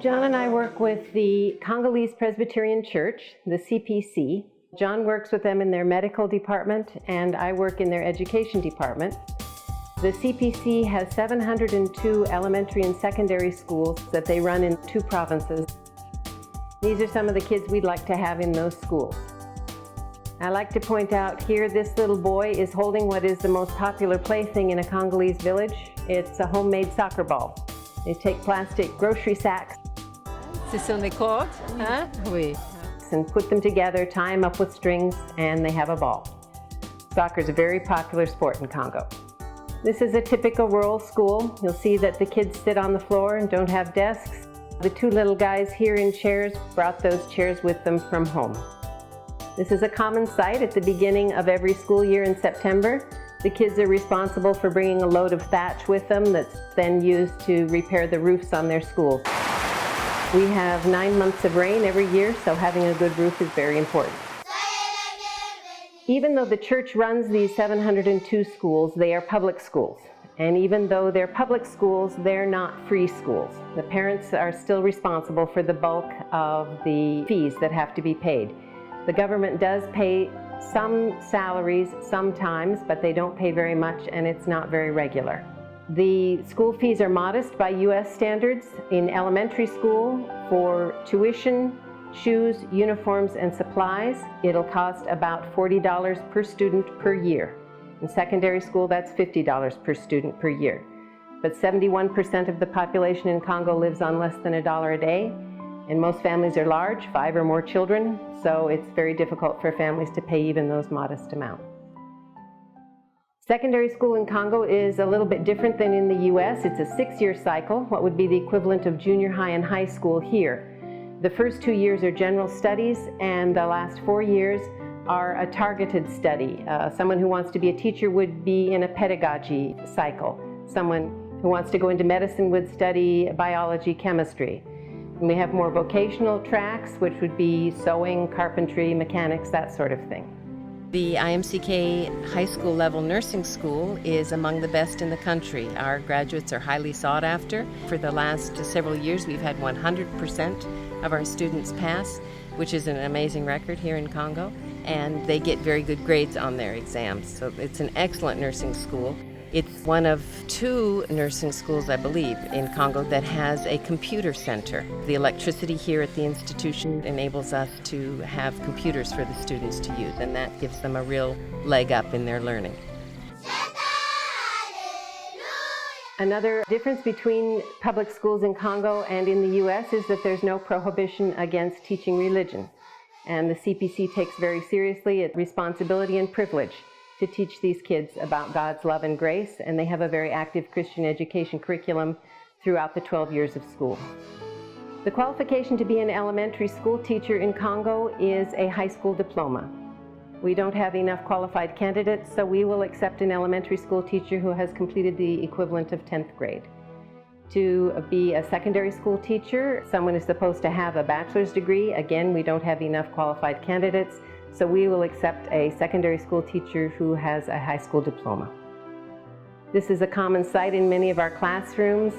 John and I work with the Congolese Presbyterian Church, the CPC. John works with them in their medical department, and I work in their education department. The CPC has 702 elementary and secondary schools that they run in 2 provinces. These are some of the kids we'd like to have in those schools. I like to point out here, this little boy is holding what is the most popular plaything in a Congolese village. It's a homemade soccer ball. They take plastic grocery sacks. Ce sont des cordes, hein? Oui. And put them together, tie them up with strings, and they have a ball. Soccer is a very popular sport in Congo. This is a typical rural school. You'll see that the kids sit on the floor and don't have desks. The 2 little guys here in chairs brought those chairs with them from home. This is a common sight at the beginning of every school year in September. The kids are responsible for bringing a load of thatch with them that's then used to repair the roofs on their schools. We have 9 months of rain every year, so having a good roof is very important. Even though the church runs these 702 schools, they are public schools. And even though they're public schools, they're not free schools. The parents are still responsible for the bulk of the fees that have to be paid. The government does pay some salaries sometimes, but they don't pay very much, and it's not very regular. The school fees are modest by U.S. standards. In elementary school, for tuition, shoes, uniforms, and supplies, it'll cost about $40 per student per year. In secondary school, that's $50 per student per year. But 71% of the population in Congo lives on less than $1 a day, and most families are large, 5 or more children, so it's very difficult for families to pay even those modest amounts. Secondary school in Congo is a little bit different than in the U.S. It's a 6-year cycle, what would be the equivalent of junior high and high school here. The first 2 years are general studies, and the last 4 years are a targeted study. Someone who wants to be a teacher would be in a pedagogy cycle. Someone who wants to go into medicine would study biology, chemistry. And we have more vocational tracks, which would be sewing, carpentry, mechanics, that sort of thing. The IMCK high school level nursing school is among the best in the country. Our graduates are highly sought after. For the last several years, we've had 100% of our students pass, which is an amazing record here in Congo, and they get very good grades on their exams. So it's an excellent nursing school. It's one of 2 nursing schools, I believe, in Congo that has a computer center. The electricity here at the institution enables us to have computers for the students to use, and that gives them a real leg up in their learning. Another difference between public schools in Congo and in the U.S. is that there's no prohibition against teaching religion. And the CPC takes very seriously its responsibility and privilege to teach these kids about God's love and grace, and they have a very active Christian education curriculum throughout the 12 years of school. The qualification to be an elementary school teacher in Congo is a high school diploma. We don't have enough qualified candidates, so we will accept an elementary school teacher who has completed the equivalent of 10th grade. To be a secondary school teacher, someone is supposed to have a bachelor's degree. Again, we don't have enough qualified candidates, so we will accept a secondary school teacher who has a high school diploma. This is a common sight in many of our classrooms,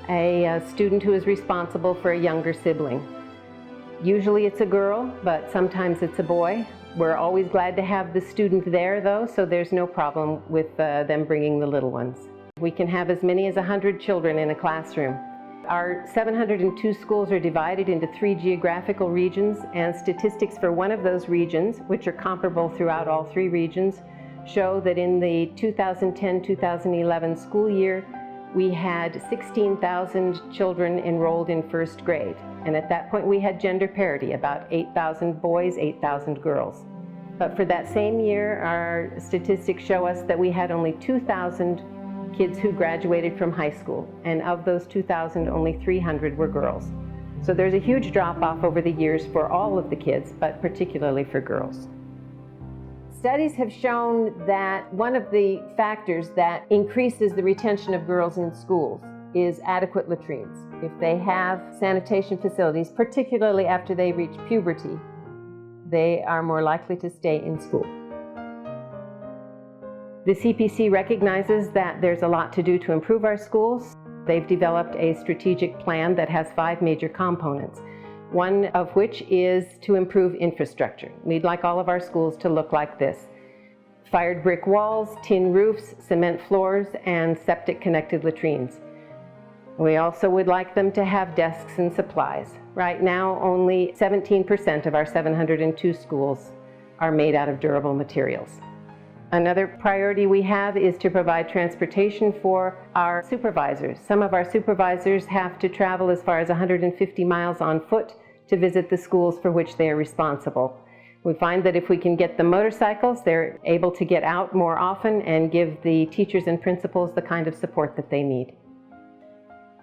a student who is responsible for a younger sibling. Usually it's a girl, but sometimes it's a boy. We're always glad to have the student there, though, so there's no problem with them bringing the little ones. We can have as many as 100 children in a classroom. Our 702 schools are divided into 3 geographical regions, and statistics for one of those regions, which are comparable throughout all 3 regions, show that in the 2010-2011 school year, we had 16,000 children enrolled in first grade. And at that point, we had gender parity, about 8,000 boys, 8,000 girls. But for that same year, our statistics show us that we had only 2,000 kids who graduated from high school, and of those 2,000, only 300 were girls. So there's a huge drop-off over the years for all of the kids, but particularly for girls. Studies have shown that one of the factors that increases the retention of girls in schools is adequate latrines. If they have sanitation facilities, particularly after they reach puberty, they are more likely to stay in school. The CPC recognizes that there's a lot to do to improve our schools. They've developed a strategic plan that has 5 major components, one of which is to improve infrastructure. We'd like all of our schools to look like this: fired brick walls, tin roofs, cement floors, and septic-connected latrines. We also would like them to have desks and supplies. Right now, only 17% of our 702 schools are made out of durable materials. Another priority we have is to provide transportation for our supervisors. Some of our supervisors have to travel as far as 150 miles on foot to visit the schools for which they are responsible. We find that if we can get the motorcycles, they're able to get out more often and give the teachers and principals the kind of support that they need.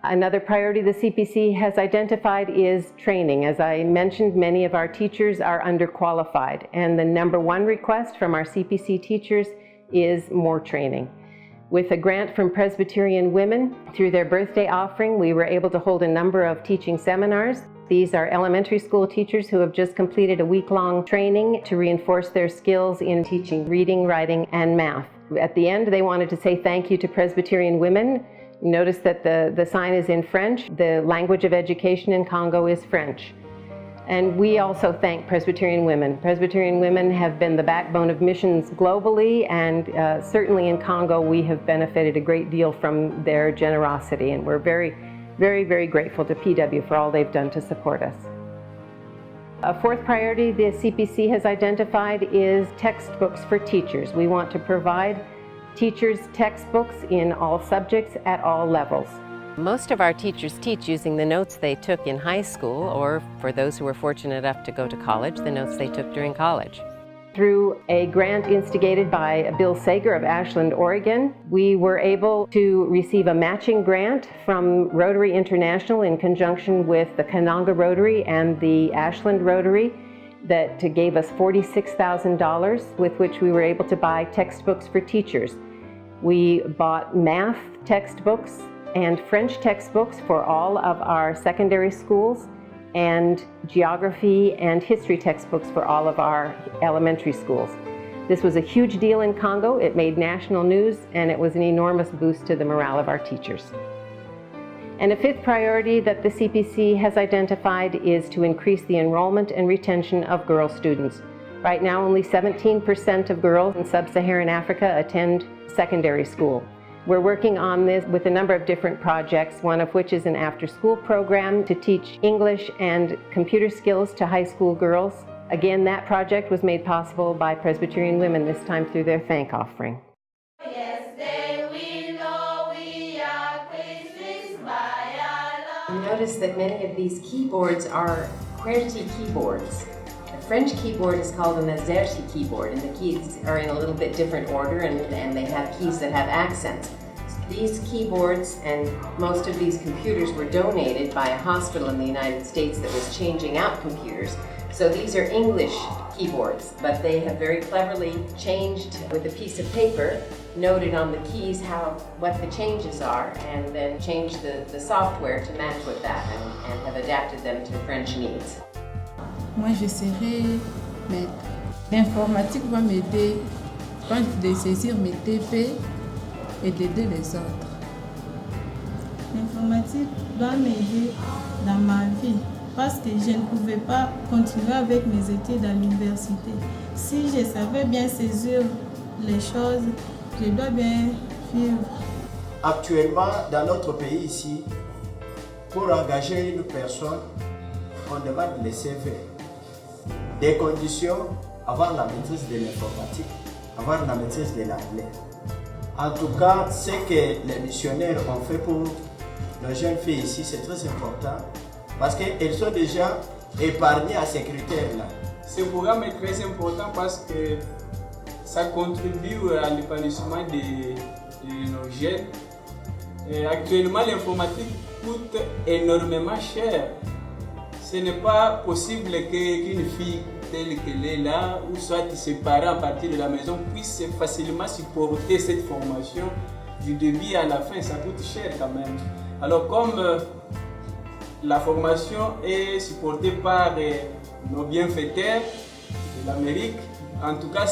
Another priority the CPC has identified is training. As I mentioned, many of our teachers are underqualified, and the number one request from our CPC teachers is more training. With a grant from Presbyterian Women, through their birthday offering, we were able to hold a number of teaching seminars. These are elementary school teachers who have just completed a week-long training to reinforce their skills in teaching reading, writing, and math. At the end, they wanted to say thank you to Presbyterian Women. Notice that the sign is in French. The language of education in Congo is French. And we also thank Presbyterian Women. Presbyterian Women have been the backbone of missions globally, and certainly in Congo we have benefited a great deal from their generosity, and we're very, very grateful to PW for all they've done to support us. A fourth priority the CPC has identified is textbooks for teachers. We want to provide teachers textbooks in all subjects at all levels. Most of our teachers teach using the notes they took in high school, or for those who were fortunate enough to go to college, the notes they took during college. Through a grant instigated by Bill Sager of Ashland, Oregon, we were able to receive a matching grant from Rotary International in conjunction with the Congo Rotary and the Ashland Rotary that gave us $46,000, with which we were able to buy textbooks for teachers. We bought math textbooks and French textbooks for all of our secondary schools, and geography and history textbooks for all of our elementary schools. This was a huge deal in Congo. It made national news, and it was an enormous boost to the morale of our teachers. And a fifth priority that the CPC has identified is to increase the enrollment and retention of girl students. Right now, only 17% of girls in sub-Saharan Africa attend secondary school. We're working on this with a number of different projects, one of which is an after-school program to teach English and computer skills to high school girls. Again, that project was made possible by Presbyterian Women, this time through their thank offering. You notice that many of these keyboards are QWERTY keyboards. The French keyboard is called an AZERTY keyboard, and the keys are in a little bit different order, and they have keys that have accents. These keyboards and most of these computers were donated by a hospital in the United States that was changing out computers. So these are English keyboards, but they have very cleverly changed with a piece of paper, noted on the keys what the changes are, and then changed the software to match with that, and have adapted them to French needs. Moi, je serai maître. L'informatique va m'aider de saisir mes TP et d'aider les autres. L'informatique va m'aider dans ma vie parce que je ne pouvais pas continuer avec mes études à l'université. Si je savais bien saisir les choses, je dois bien vivre. Actuellement, dans notre pays ici, pour engager une personne, on demande les CV. Des conditions, avoir la maîtrise de l'informatique, avoir la maîtrise de l'anglais. En tout cas, ce que les missionnaires ont fait pour nos jeunes filles ici, c'est très important parce qu'elles sont déjà épargnées à ces critères-là. Ce programme est très important parce que ça contribue à l'épanouissement de nos jeunes. Et actuellement, l'informatique coûte énormément cher. Ce n'est pas possible qu'une fille telle qu'elle est là, ou soit ses parents à partir de la maison, puissent facilement supporter cette formation du début à la fin. Ça coûte cher quand même. Alors comme la formation est supportée par nos bienfaiteurs de l'Amérique, en tout cas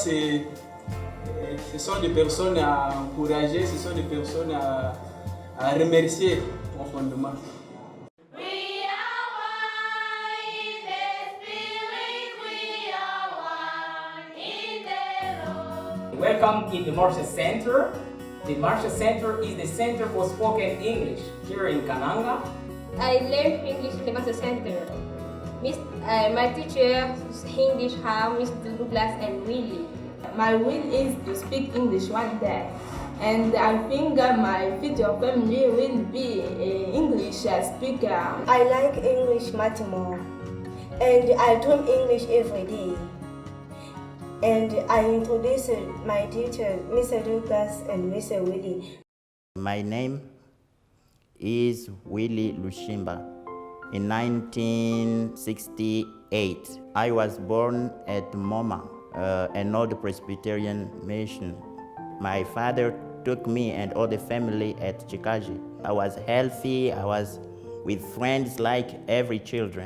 ce sont des personnes à encourager, ce sont des personnes à remercier profondément. Welcome in the Marshall Center. The Marshall Center is the center for spoken English here in Kananga. I learned English in the Marshall Center. My teachers English are Mr. Douglas and Willie. My will is to speak English one day, and I think my future family will be an English speaker. I like English much more, and I talk English every day. And I introduced my teacher, Mr. Douglas and Mr. Willie. My name is Willie Lushimba. In 1968, I was born at Moma, an old Presbyterian mission. My father took me and all the family at Chikaji. I was healthy, I was with friends like every child.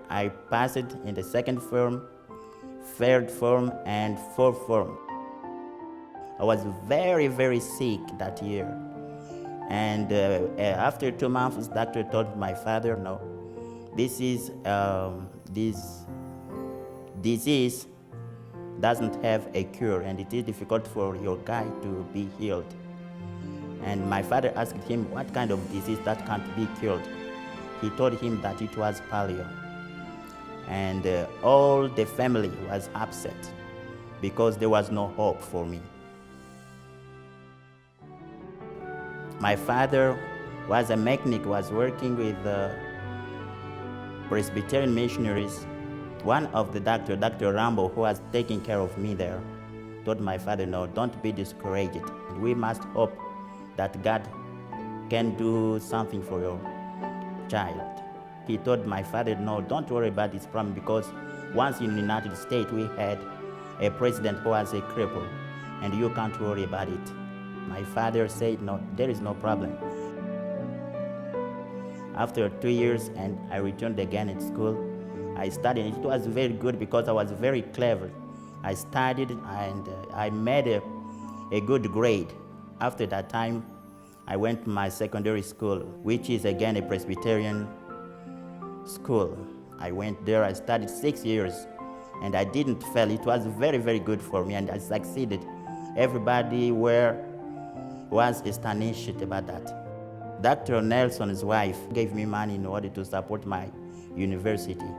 I passed in the second form, third form, and fourth form. I was very, very sick that year. And after 2 months, the doctor told my father, no, this disease doesn't have a cure, and it is difficult for your guy to be healed. And my father asked him what kind of disease that can't be cured. He told him that it was polio. And all the family was upset because there was no hope for me. My father was a mechanic, was working with Presbyterian missionaries. One of the doctor, Dr. Rambo, who was taking care of me there, told my father, no, don't be discouraged. We must hope that God can do something for your child. He told my father, no, don't worry about this problem, because once in the United States we had a president who was a cripple, and you can't worry about it. My father said, no, there is no problem. After 2 years, and I returned again at school, I studied. It was very good because I was very clever. I studied and I made a good grade. After that time, I went to my secondary school, which is again a Presbyterian school. I went there, I studied 6 years, and I didn't fail. It was very, very good for me, and I succeeded. Everybody was astonished about that. Dr. Nelson's wife gave me money in order to support my university.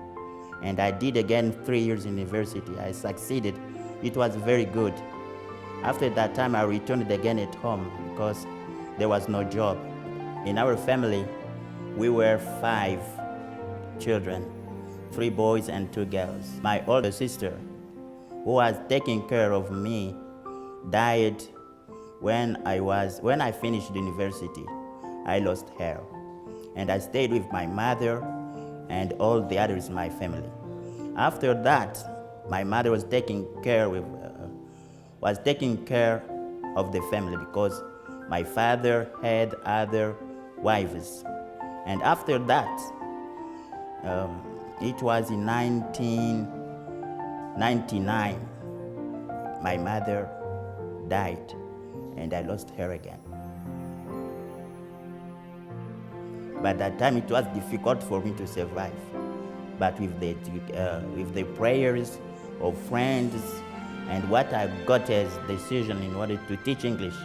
And I did again 3 years in university. I succeeded. It was very good. After that time, I returned again at home because there was no job. In our family, we were 5 children, 3 boys and 2 girls. My older sister, who was taking care of me, died when I finished university. I lost her, and I stayed with my mother and all the others in my family. After that, my mother was taking care of the family because my father had other wives. And after that, it was in 1999, my mother died, and I lost her again. By that time, it was difficult for me to survive. But with the prayers of friends and what I got as decision in order to teach English,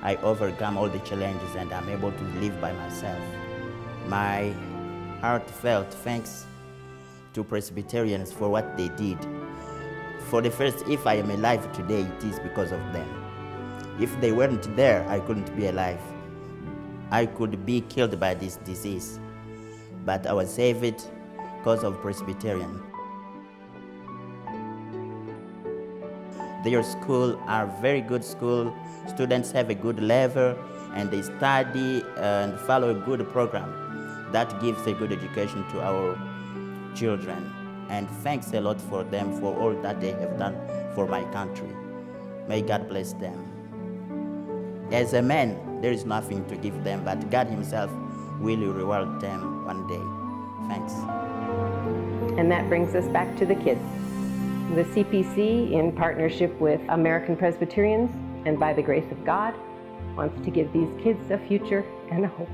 I overcome all the challenges and I'm able to live by myself. My heartfelt thanks to Presbyterians for what they did. For the first, if I am alive today, it is because of them. If they weren't there, I couldn't be alive. I could be killed by this disease, but I was saved because of Presbyterian. Their school are very good school. Students have a good level, and they study and follow a good program that gives a good education to our children. And thanks a lot for them for all that they have done for my country. May God bless them. As a man, there is nothing to give them, but God Himself will reward them one day. Thanks. And that brings us back to the kids. The CPC, in partnership with American Presbyterians and by the grace of God, wants to give these kids a future and a hope.